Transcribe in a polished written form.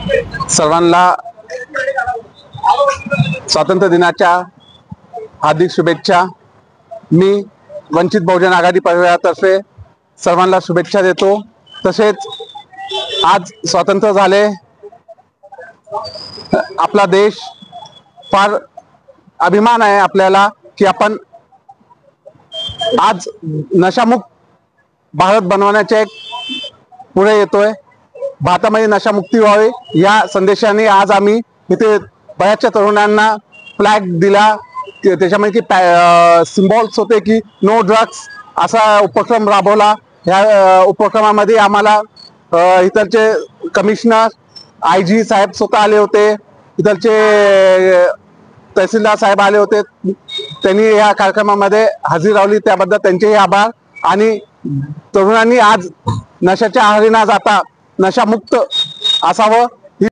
सर्वांना स्वातंत्र्य दिनाच्या हार्दिक शुभेच्छा। मी वंचित बहुजन आघाडी परिवारातर्फे सर्वांना शुभेच्छा देतो। तसेच आज स्वातंत्र्य झाले, आपला देश फार अभिमान आहे आपल्याला की आपण आज नशामुक्त भारत बनवण्याच्या एक पुढे येतोय। भारतामध्ये नशामुक्ती व्हावी या संदेशाने आज आम्ही इथे बऱ्याचशा तरुणांना फ्लॅग दिला। त्याच्यामध्ये की सिम्बॉल्स होते की नो ड्रग्स असा उपक्रम राबवला। या उपक्रमामध्ये आम्हाला इथलचे कमिशनर IG साहेब स्वतः आले होते, इथलचे तहसीलदार साहेब आले होते। त्यांनी या कार्यक्रमामध्ये हजेरी लावली, त्याबद्दल त्यांचेही आभार। आणि तरुणांनी आज नशाच्या आहारी न जाता नशामुक्त असावं